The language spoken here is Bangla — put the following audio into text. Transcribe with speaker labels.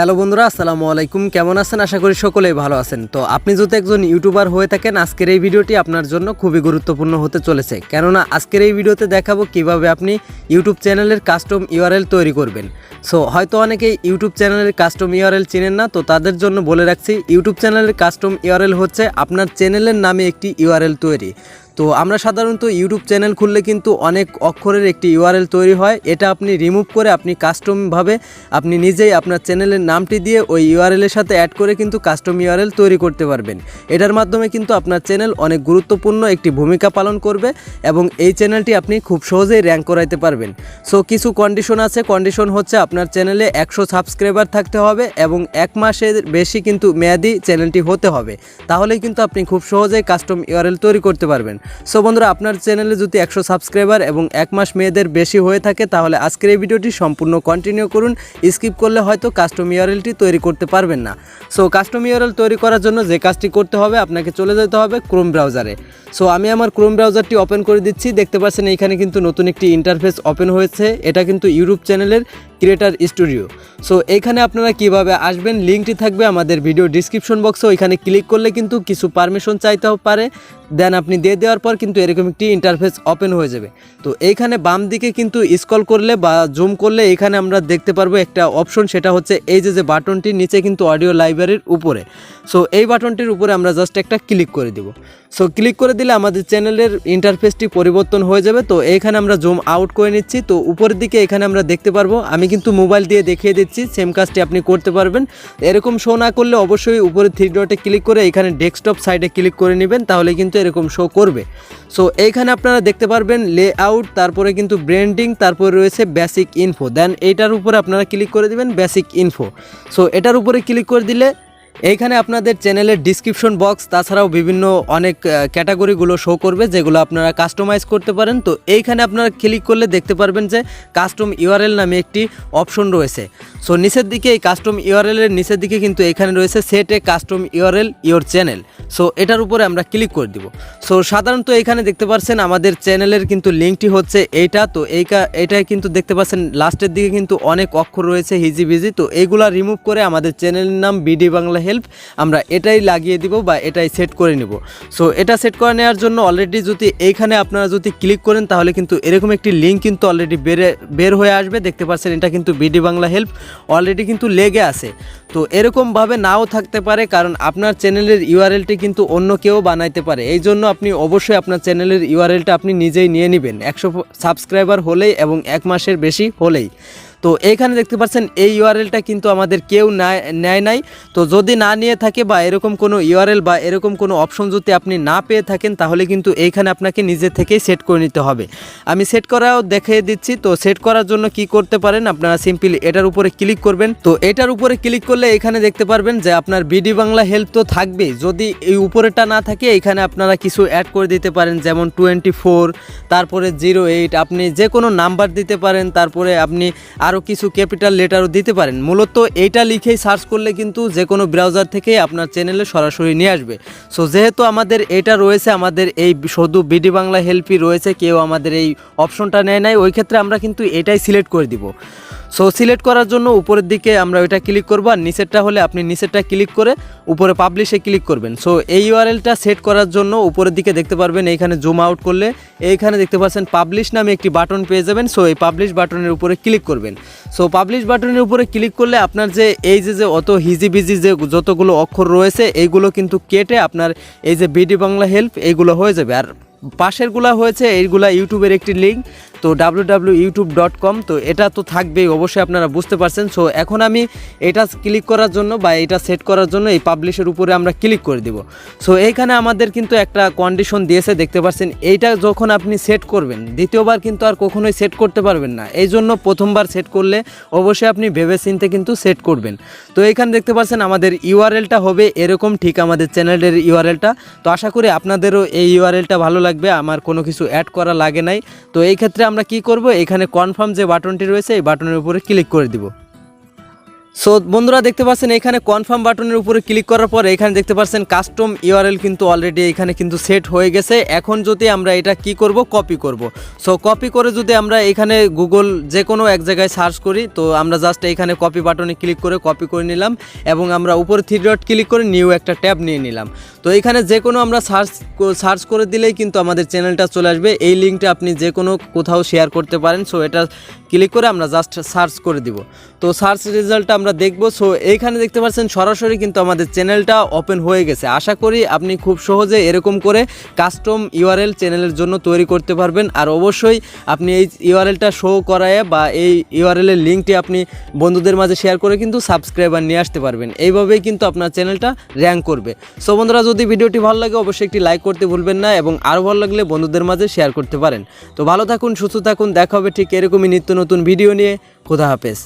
Speaker 1: হ্যালো বন্ধুরা, আসসালামু আলাইকুম। কেমন আছেন? আশা করি সকলেই ভালো আছেন। তো আপনি যদি একজন ইউটিউবার হয়ে থাকেন, আজকের এই ভিডিওটি আপনার জন্য খুবই গুরুত্বপূর্ণ হতে চলেছে। কেননা আজকের এই ভিডিওতে দেখাবো কিভাবে আপনি ইউটিউব চ্যানেলের কাস্টম ইউআরএল তৈরি করবেন। সো হয়তো অনেকেই ইউটিউব চ্যানেলের কাস্টম ইউআরএল চিনেন না, তো তাদের জন্য বলে রাখছি, ইউটিউব চ্যানেলের কাস্টম ইউআরএল হচ্ছে আপনার চ্যানেলের নামে একটি ইউআরএল তৈরি। তো আমরা সাধারণত ইউটিউব চ্যানেল খুললে কিন্তু অনেক অক্ষরের একটি ইউআরএল তৈরি হয়। এটা আপনি রিমুভ করে আপনি কাস্টমভাবে আপনি নিজেই আপনার চ্যানেলের নামটি দিয়ে ওই ইউআরএলের সাথে অ্যাড করে কিন্তু কাস্টম ইউআরএল তৈরি করতে পারবেন। এটার মাধ্যমে কিন্তু আপনার চ্যানেল অনেক গুরুত্বপূর্ণ একটি ভূমিকা পালন করবে এবং এই চ্যানেলটি আপনি খুব সহজেই র্যাঙ্ক করাইতে পারবেন। সো কিছু কন্ডিশন আছে। কন্ডিশন হচ্ছে আপনার চ্যানেলে 100 সাবস্ক্রাইবার থাকতে হবে এবং 1 মাসের বেশি কিন্তু মেয়াদি চ্যানেলটি হতে হবে। তাহলেই কিন্তু আপনি খুব সহজেই কাস্টম ইউআরএল তৈরি করতে পারবেন। সো বন্ধুরা, আপনার চ্যানেলে যদি 100 সাবস্ক্রাইবার এবং 1 মাস মেয়াদের বেশি হয়ে থাকে তাহলে আজকের এই ভিডিওটি সম্পূর্ণ কন্টিনিউ করুন। স্কিপ করলে হয়তো কাস্টম ইউআরএলটি তৈরি করতে পারবেন না। সো কাস্টম ইউআরএল তৈরি করার জন্য যে কাজটি করতে হবে, আপনাকে চলে যেতে হবে ক্রোম ব্রাউজারে। সো আমি আমার ক্রোম ব্রাউজারটি ওপেন করে দিচ্ছি। দেখতে পাচ্ছেন এইখানে কিন্তু নতুন একটি ইন্টারফেস ওপেন হয়েছে। এটা কিন্তু ইউটিউব চ্যানেলের ক্রিয়েটার স্টুডিও। সো এইখানে আপনারা কিভাবে আসবেন, লিঙ্কটি থাকবে আমাদের ভিডিও ডিসক্রিপশন বক্সে। ওইখানে ক্লিক করলে কিন্তু কিছু পারমিশন চাইতেও পারে, দেন আপনি দিয়ে দেওয়ার পর কিন্তু এরকম একটি ইন্টারফেস ওপেন হয়ে যাবে। তো এইখানে বাম দিকে কিন্তু স্ক্রল করলে বা জুম করলে এখানে আমরা দেখতে পারবো একটা অপশন, সেটা হচ্ছে এই যে বাটনটির নিচে কিন্তু অডিও লাইব্রেরির উপরে। সো এই বাটনটির উপরে আমরা জাস্ট একটা ক্লিক করে দিব। সো ক্লিক করে দিলে আমাদের চ্যানেলের ইন্টারফেসটি পরিবর্তন হয়ে যাবে। তো এইখানে আমরা জুম আউট করে নিচ্ছি। তো উপরের দিকে এখানে আমরা দেখতে পারবো, আমি কিন্তু মোবাইল দিয়ে দেখিয়ে দিচ্ছি, সেম কাজটি আপনি করতে পারবেন। এরকম শো না করলে অবশ্যই উপরে 3 ডটে ক্লিক করে এখানে ডেস্কটপ সাইডে ক্লিক করে নেবেন, তাহলে কিন্তু এরকম শো করবে। সো এইখানে আপনারা দেখতে পারবেন লেআউট, তারপরে কিন্তু ব্র্যান্ডিং, তারপরে রয়েছে বেসিক ইনফো। দেন এইটার উপরে আপনারা ক্লিক করে দিবেন বেসিক ইনফো। সো এটার উপরে ক্লিক করে দিলে এইখানে আপনাদের চ্যানেলের ডিসক্রিপশন বক্স, তাছাড়াও বিভিন্ন অনেক ক্যাটাগরিগুলো শো করবে যেগুলো আপনারা কাস্টমাইজ করতে পারেন। তো এইখানে আপনারা ক্লিক করলে দেখতে পারবেন যে কাস্টম ইউআরএল নামে একটি অপশন রয়েছে। সো নিচের দিকে এই কাস্টম ইউআরএলের নিচের দিকে কিন্তু এখানে রয়েছে set A custom URL your channel. So এটার উপরে আমরা ক্লিক করে দিব। সো সাধারণত এখানে দেখতে পাচ্ছেন আমাদের চ্যানেলের কিন্তু লিঙ্কটি হচ্ছে এইটা। তো এইটাই কিন্তু দেখতে পাচ্ছেন লাস্টের দিকে কিন্তু অনেক অক্ষর রয়েছে হিজিবিজি। তো এইগুলা রিমুভ করে আমাদের চ্যানেলের নাম বিডি বাংলা হেল্প আমরা এটাই লাগিয়ে দিব বা এটাই সেট করে নিব। সো এটা সেট করে নেওয়ার জন্য অলরেডি যদি এইখানে আপনারা যদি ক্লিক করেন তাহলে কিন্তু এরকম একটি লিঙ্ক কিন্তু অলরেডি বের হয়ে আসবে। দেখতে পাচ্ছেন এটা কিন্তু বিডি বাংলা হেল্প অলরেডি কিন্তু লেগে আছে। তো এরকমভাবে নাও থাকতে পারে, কারণ আপনার চ্যানেলের ইউআরএলটি কিন্তু অন্য কেউ বানাইতে পারে। এই জন্য আপনি অবশ্যই আপনার চ্যানেলের ইউআরএলটা আপনি নিজেই নিয়ে নেবেন, 100 সাবস্ক্রাইবার হলেই এবং 1 মাসের বেশি হলেই। তো এইখানে দেখতে পাচ্ছেন এই ইউআরএলটা কিন্তু আমাদের কেউ নেয় নাই। তো যদি না নিয়ে থাকে বা এরকম কোনো ইউআরএল বা এরকম কোনো অপশন যদি আপনি না পেয়ে থাকেন তাহলে কিন্তু এইখানে আপনাকে নিজে থেকেই সেট করে নিতে হবে। আমি সেট করাও দেখিয়ে দিচ্ছি। তো সেট করার জন্য কি করতে পারেন, আপনারা সিম্পলি এটার উপরে ক্লিক করবেন। তো এটার উপরে ক্লিক করলে এখানে দেখতে পারবেন যে আপনার বিডি বাংলা হেল্প তো থাকবেই। যদি এই উপরেটা না থাকে এখানে আপনারা কিছু অ্যাড করে দিতে পারেন, যেমন 24, তারপরে 08, আপনি যে কোনো নাম্বার দিতে পারেন, তারপরে আপনি আরও কিছু ক্যাপিটাল লেটারও দিতে পারেন। মূলত এইটা লিখেই সার্চ করলে কিন্তু যে কোনো ব্রাউজার থেকেই আপনার চ্যানেলে সরাসরি নিয়ে আসবে। সো যেহেতু আমাদের এটা রয়েছে, আমাদের এই শুধু বিডি বাংলা হেল্পই রয়েছে, কেউ আমাদের এই অপশনটা নেয় নাই, ওই ক্ষেত্রে আমরা কিন্তু এটাই সিলেক্ট করে দিব। সো সিলেক্ট করার জন্য উপরের দিকে আমরা ওইটা ক্লিক করব, আর নিচেরটা হলে আপনি নিচেরটা ক্লিক করে উপরে পাবলিশে ক্লিক করবেন। সো এই ইউআরএলটা সেট করার জন্য উপরের দিকে দেখতে পারবেন এইখানে জুম আউট করলে এইখানে দেখতে পাচ্ছেন পাবলিশ নামে একটি বাটন পেয়ে যাবেন। সো এই পাবলিশ বাটনের উপরে ক্লিক করবেন। সো পাবলিশ বাটনের উপরে ক্লিক করলে আপনার যে এই যে অত হিজিবিজি যে যতগুলো অক্ষর রয়েছে এইগুলো কিন্তু কেটে আপনার এই যে বিডি বাংলা হেল্প এইগুলো হয়ে যাবে। আর পাশেরগুলা হয়েছে এইগুলা ইউটিউবের একটি লিঙ্ক, তো www.youtube.com। তো এটা তো থাকবেই, অবশ্যই আপনারা বুঝতে পারছেন। সো এখন আমি এটা ক্লিক করার জন্য বা এটা সেট করার জন্য এই পাবলিশের উপরে আমরা ক্লিক করে দিব। সো এইখানে আমাদের কিন্তু একটা কন্ডিশন দিয়েছে, দেখতে পাচ্ছেন এইটা যখন আপনি সেট করবেন দ্বিতীয়বার কিন্তু আর কখনোই সেট করতে পারবেন না। এই জন্য প্রথমবার সেট করলে অবশ্যই আপনি ভেবে চিন্তে কিন্তু সেট করবেন। তো এইখানে দেখতে পাচ্ছেন আমাদের ইউআরএলটা হবে এরকম, ঠিক আমাদের চ্যানেলের ইউআরএলটা। তো আশা করি আপনাদেরও এই ইউআরএলটা ভালো লাগবে, আমার কোনো কিছু অ্যাড করা লাগে নাই। তো এই ক্ষেত্রে আমরা কি করব, এখানে কনফার্ম যে বাটনটি রয়েছে এই বাটনের উপরে ক্লিক করে দিব। সো বন্ধুরা দেখতে পাচ্ছেন এখানে কনফার্ম বাটনের উপরে ক্লিক করার পরে এখানে দেখতে পাচ্ছেন কাস্টম ইউআরএল কিন্তু অলরেডি এখানে কিন্তু সেট হয়ে গেছে। এখন যদি আমরা এটা কি করব, কপি করব। সো কপি করে যদি আমরা এখানে গুগল যে কোনো এক জায়গায় সার্চ করি, তো আমরা জাস্ট এখানে কপি বাটনে ক্লিক করে কপি করে নিলাম এবং আমরা উপরে 3 ডট ক্লিক করে নিউ একটা ট্যাব নিয়ে নিলাম। তো এখানে যে কোনো আমরা সার্চ করে দিলেই কিন্তু আমাদের চ্যানেলটা চলে আসবে। এই লিঙ্কটা আপনি যে কোনো কোথাও শেয়ার করতে পারেন। সো এটা ক্লিক করে আমরা জাস্ট সার্চ করে দিব। তো সার্চ রেজাল্টটা আমরা দেখব। সো এইখানে দেখতে পাচ্ছেন সরাসরি কিন্তু আমাদের চ্যানেলটা ওপেন হয়ে গেছে। আশা করি আপনি খুব সহজে এরকম করে কাস্টম ইউআরএল চ্যানেলের জন্য তৈরি করতে পারবেন। আর অবশ্যই আপনি এই ইউআরএলটা শো করায় বা এই ইউআরএলের লিঙ্কটি আপনি বন্ধুদের মাঝে শেয়ার করে কিন্তু সাবস্ক্রাইবার নিয়ে আসতে পারবেন। এইভাবেই কিন্তু আপনার চ্যানেলটা র্যাঙ্ক করবে। সো বন্ধুরা, যদি ভিডিওটি ভালো লাগে অবশ্যই একটি লাইক করতে ভুলবেন না এবং আরও ভালো লাগলে বন্ধুদের মাঝে শেয়ার করতে পারেন। তো ভালো থাকুন, সুস্থ থাকুন, দেখা হবে ঠিক এরকমই নিত্য নতুন ভিডিও নিয়ে। খোদা হাফেজ।